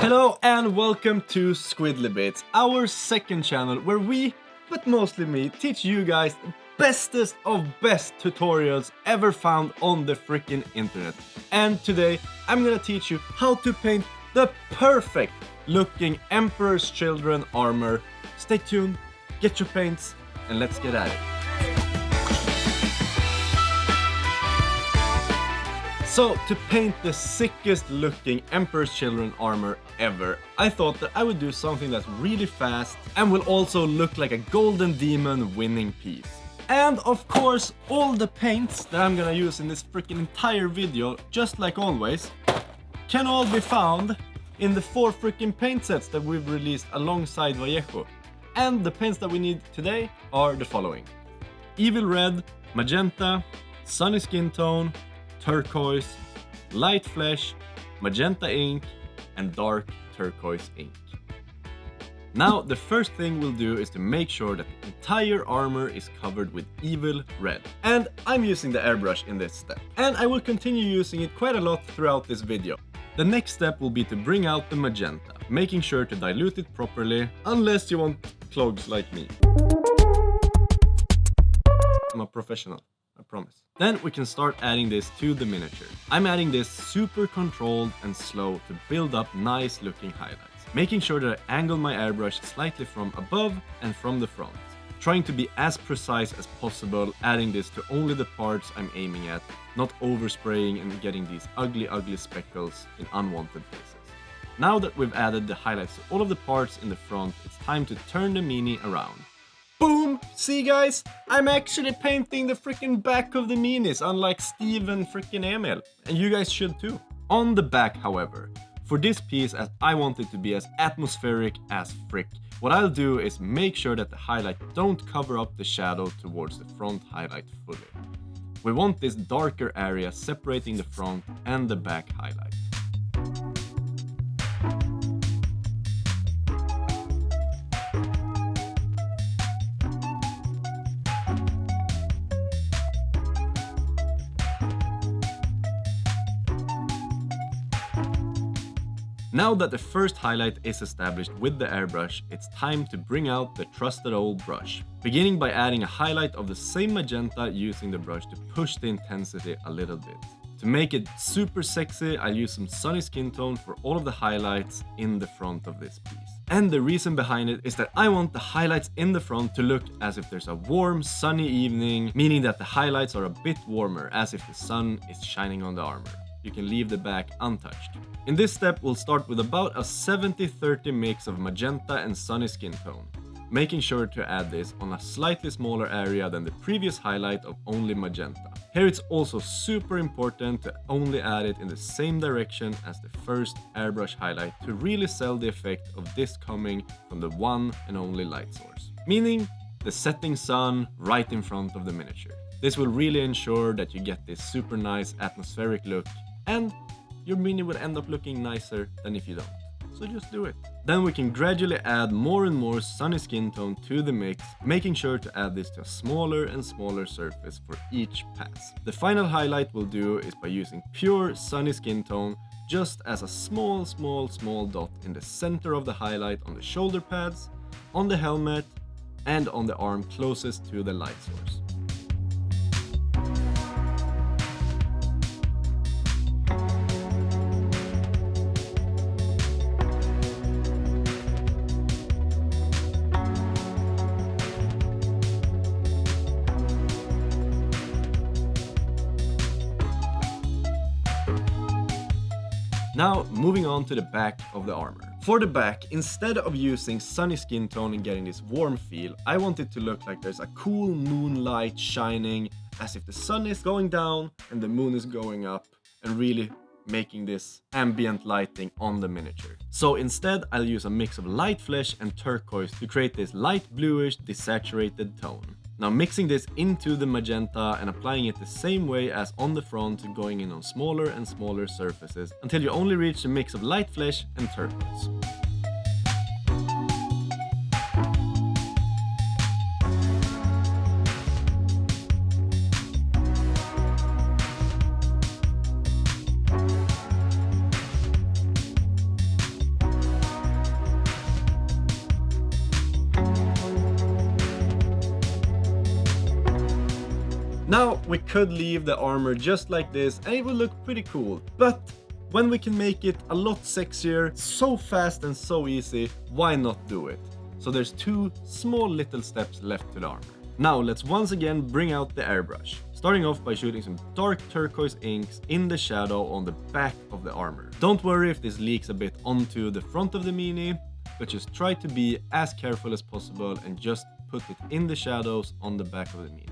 Hello and welcome to Squidly Bits, our second channel where we, but mostly me, teach you guys the bestest of best tutorials ever found on the freaking internet. And today I'm gonna teach you how to paint the perfect looking Emperor's Children armor. Stay tuned, get your paints, and let's get at it. So, to paint the sickest looking Emperor's Children armor ever, I thought that I would do something that's really fast and will also look like a golden demon winning piece. And of course, all the paints that I'm gonna use in this freaking entire video, just like always, can all be found in the 4 freaking paint sets that we've released alongside Vallejo. And the paints that we need today are the following: Evil Red, Magenta, Sunny Skin Tone, Turquoise, Light Flesh, Magenta Ink, and Dark Turquoise Ink. Now, the first thing we'll do is to make sure that the entire armor is covered with Evil Red. And I'm using the airbrush in this step. And I will continue using it quite a lot throughout this video. The next step will be to bring out the magenta, making sure to dilute it properly, unless you want clogs like me. I'm a professional, I promise. Then we can start adding this to the miniature. I'm adding this super controlled and slow to build up nice looking highlights, making sure that I angle my airbrush slightly from above and from the front, trying to be as precise as possible, adding this to only the parts I'm aiming at, not overspraying and getting these ugly speckles in unwanted places. Now that we've added the highlights to all of the parts in the front, it's time to turn the Mini around. Boom! See guys, I'm actually painting the freaking back of the Minis, unlike Steve and freaking Emil. And you guys should too. On the back, however, for this piece, as I want it to be as atmospheric as frick, what I'll do is make sure that the highlight don't cover up the shadow towards the front highlight fully. We want this darker area separating the front and the back highlight. Now that the first highlight is established with the airbrush, it's time to bring out the trusted old brush. Beginning by adding a highlight of the same magenta using the brush to push the intensity a little bit. To make it super sexy, I'll use some Sunny Skin Tone for all of the highlights in the front of this piece. And the reason behind it is that I want the highlights in the front to look as if there's a warm, sunny evening, meaning that the highlights are a bit warmer, as if the sun is shining on the armor. You can leave the back untouched. In this step, we'll start with about a 70-30 mix of magenta and sunny skin tone, making sure to add this on a slightly smaller area than the previous highlight of only magenta. Here it's also super important to only add it in the same direction as the first airbrush highlight to really sell the effect of this coming from the one and only light source, meaning the setting sun right in front of the miniature. This will really ensure that you get this super nice atmospheric look, and your Mini would end up looking nicer than if you don't. So just do it. Then we can gradually add more and more sunny skin tone to the mix, making sure to add this to a smaller and smaller surface for each pass. The final highlight we'll do is by using pure sunny skin tone just as a small dot in the center of the highlight on the shoulder pads, on the helmet, and on the arm closest to the light source. Now, moving on to the back of the armor. For the back, instead of using sunny skin tone and getting this warm feel, I want it to look like there's a cool moonlight shining, as if the sun is going down and the moon is going up, and really making this ambient lighting on the miniature. So instead, I'll use a mix of light flesh and turquoise to create this light bluish desaturated tone. Now mixing this into the magenta and applying it the same way as on the front, going in on smaller and smaller surfaces until you only reach a mix of light flesh and turquoise. Now we could leave the armor just like this and it would look pretty cool, but when we can make it a lot sexier, so fast and so easy, why not do it? So there's two small little steps left to the armor. Now let's once again bring out the airbrush, starting off by shooting some dark turquoise inks in the shadow on the back of the armor. Don't worry if this leaks a bit onto the front of the Mini, but just try to be as careful as possible and just put it in the shadows on the back of the Mini.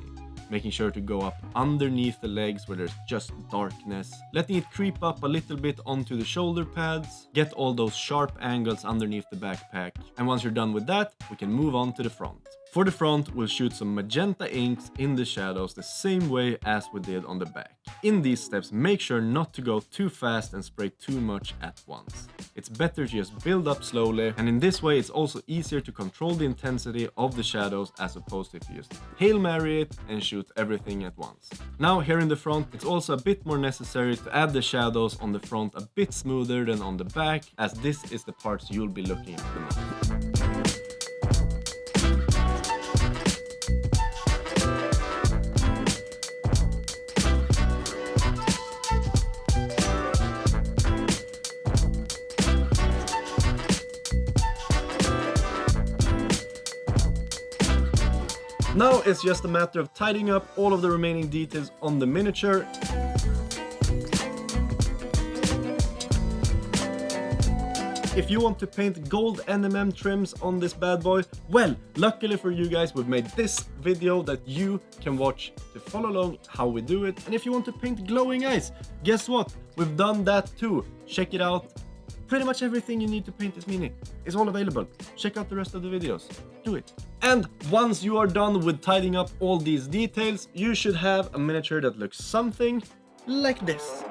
Making sure to go up underneath the legs where there's just darkness, letting it creep up a little bit onto the shoulder pads, get all those sharp angles underneath the backpack, and once you're done with that, we can move on to the front. For the front, we'll shoot some magenta inks in the shadows the same way as we did on the back. In these steps, make sure not to go too fast and spray too much at once. It's better to just build up slowly, and in this way it's also easier to control the intensity of the shadows as opposed to if you just Hail Mary it and shoot everything at once. Now here in the front, it's also a bit more necessary to add the shadows on the front a bit smoother than on the back, as this is the parts you'll be looking at the most. Now it's just a matter of tidying up all of the remaining details on the miniature. If you want to paint gold NMM trims on this bad boy, well, luckily for you guys, we've made this video that you can watch to follow along how we do it. And if you want to paint glowing eyes, guess what? We've done that too. Check it out. Pretty much everything you need to paint this Mini is all available. Check out the rest of the videos. Do it. And once you are done with tidying up all these details, you should have a miniature that looks something like this.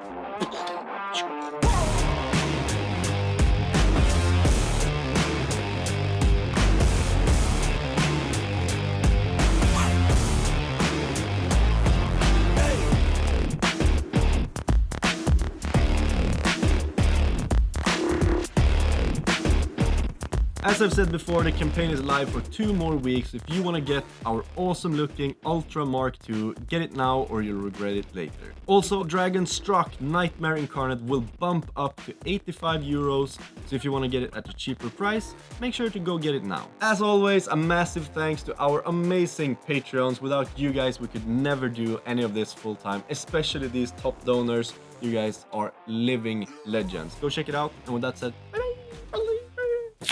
As I've said before, the campaign is live for 2 more weeks. If you want to get our awesome looking Ultra Mark II, get it now or you'll regret it later. Also, Dragon Struck Nightmare Incarnate will bump up to 85 euros, so if you want to get it at a cheaper price, make sure to go get it now. As always, a massive thanks to our amazing Patreons. Without you guys, we could never do any of this full time, especially these top donors. You guys are living legends. Go check it out, and with that said,